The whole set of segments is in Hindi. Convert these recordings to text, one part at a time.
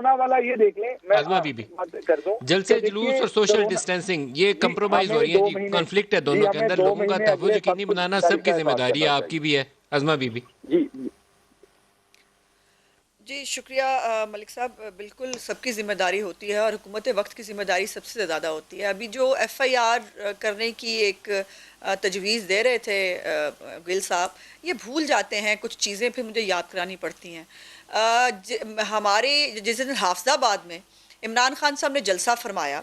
कोरोना वाला ये देख लें, मैं आज़मा बीबी, बात कर दूं जल से जुलूस और सोशल डिस्टेंसिंग ये कंप्रोमाइज हो रही है जी, कॉन्फ्लिक्ट है दोनों के अंदर, लोगों का तहफ़्फ़ुज़ यकीनी बनाना सबकी जिम्मेदारी है, आपकी भी है। आज़मा बीबी जी जी, शुक्रिया मलिक साहब। बिल्कुल सबकी ज़िम्मेदारी होती है और हुकूमत वक्त की ज़िम्मेदारी सबसे ज़्यादा होती है। अभी जो FIR करने की एक तजवीज़ दे रहे थे गिल साहब, ये भूल जाते हैं कुछ चीज़ें, फिर मुझे याद करानी पड़ती हैं। हमारे जिस दिन हाफिज़ाबाद में इमरान खान साहब ने जलसा फरमाया,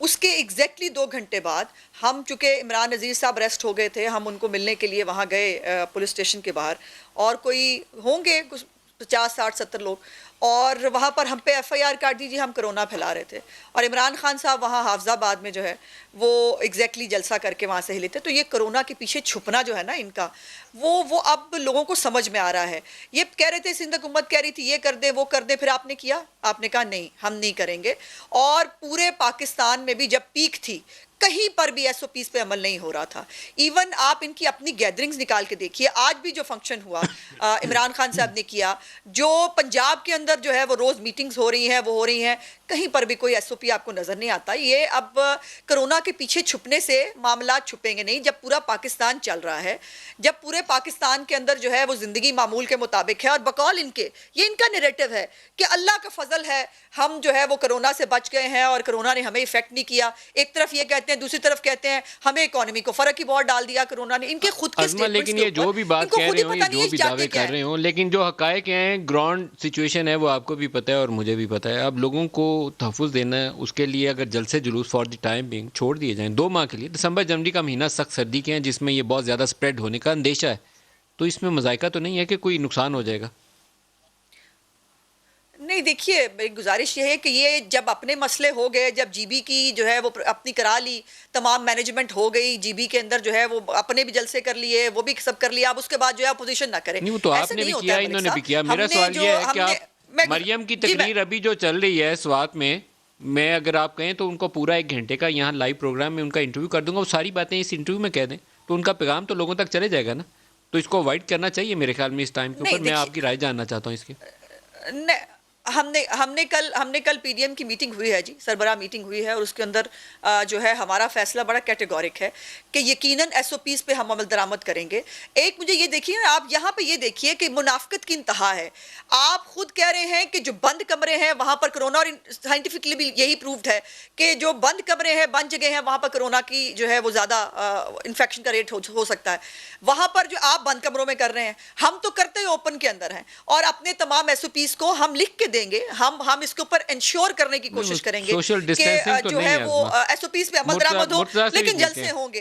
उसके एग्जैक्टली 2 घंटे बाद हम, चूँकि इमरान नज़ीर साहब अरेस्ट हो गए थे, हम उनको मिलने के लिए वहाँ गए पुलिस स्टेशन के बाहर, और कोई होंगे कुछ 50, 60, 70 लोग, और वहाँ पर हम पे FIR काट दीजिए, हम कोरोना फैला रहे थे। और इमरान खान साहब वहाँ हाफिज़ाबाद में जो है वो एग्जैक्टली जलसा करके वहाँ से हिले थे। तो ये कोरोना के पीछे छुपना जो है ना इनका, वो अब लोगों को समझ में आ रहा है। ये कह रहे थे, सिंध हुकूमत कह रही थी ये कर दे वो कर दे, फिर आपने किया, आपने कहा नहीं हम नहीं करेंगे। और पूरे पाकिस्तान में भी जब पीक थी, कहीं पर भी SOPs पे अमल नहीं हो रहा था। इवन आप इनकी अपनी गैदरिंग्स निकाल के देखिए, आज भी जो फंक्शन हुआ इमरान खान साहब ने किया, जो पंजाब के अंदर जो है वो रोज़ मीटिंग्स हो रही हैं, वो हो रही हैं, कहीं पर भी कोई SOP आपको नज़र नहीं आता। ये अब कोरोना के पीछे छुपने से मामला छुपेंगे नहीं। जब पूरा पाकिस्तान चल रहा है, जब पूरे पाकिस्तान के अंदर जो है वो ज़िंदगी मामूल के मुताबिक है, और बकौल इनके ये इनका नैरेटिव है कि अल्लाह का फजल है, हम जो है वो कोरोना से बच गए हैं और कोरोना ने हमें इफेक्ट नहीं किया। एक तरफ ये कहते हैं, दूसरी तरफ कहते हैं हमें इकोनॉमी को फर्क ही बहुत डाल दिया कोरोना ने। इनके खुद के स्टेटमेंट्स, लेकिन ये जो भी बात कह रहे हो, ये जो भी दावे कर रहे हो, लेकिन जो हकायक हैं, ग्राउंड सिचुएशन है, वो आपको भी पता है और मुझे भी पता है। अब लोगों को तहफ़्फ़ुज़ देना है, उसके लिए अगर जलसे जुलूस फॉर द टाइम बिंग छोड़ दिए जाएं 2 माह के लिए, दिसंबर जनवरी का महीना सख्त सर्दी के हैं जिसमें ये बहुत ज़्यादा स्प्रेड होने का अंदेशा है, तो इसमें मज़ायका तो नहीं है कि कोई नुकसान हो जाएगा? नहीं, देखिए मेरी गुजारिश ये है कि ये जब अपने मसले हो गए, जब GB की जो है वो अपनी करा ली, तमाम मैनेजमेंट हो गई, GB के अंदर जो है वो अपने भी जलसे कर लिए, वो भी सब कर लिया, अब उसके बाद जो है अपोजिशन ना करे। नहीं, वो तो आपने भी किया, इन्होंने भी किया। मेरा सवाल ये है कि आप मरियम की तकरीर अभी जो चल रही है स्वात में, मैं अगर आप कहें तो उनको पूरा 1 घंटे का यहाँ लाइव प्रोग्राम में उनका इंटरव्यू कर दूंगा, वो सारी बातें इस इंटरव्यू में कह दें तो उनका पैगाम तो लोगों तक चले जाएगा ना। तो इसको अवॉइड करना चाहिए मेरे ख्याल में इस टाइम के ऊपर। मैं आपकी राय जानना चाहता हूँ इसकी। हमने कल PDM की मीटिंग हुई है जी, सरबराह मीटिंग हुई है, और उसके अंदर जो है हमारा फैसला बड़ा कैटेगोरिक है कि यकीनन SOPs पे हम अमल दरामद करेंगे। एक मुझे ये देखिए ना, आप यहाँ पे ये देखिए कि मुनाफिकत की इंतहा है। आप खुद कह रहे हैं कि जो बंद कमरे हैं वहाँ पर कोरोना, और साइंटिफिकली भी यही प्रूव्ड है कि जो बंद कमरे हैं, बंद जगह हैं, वहाँ पर कोरोना की जो है वो ज़्यादा इन्फेक्शन का रेट हो सकता है। वहाँ पर जो आप बंद कमरों में कर रहे हैं, हम तो करते ही ओपन के अंदर हैं, और अपने तमाम SOPs को हम लिख के देंगे, हम इसके ऊपर इंश्योर करने की कोशिश करेंगे कि जो है वो SOPs पे अमल दरामद हो, लेकिन जलसे होंगे।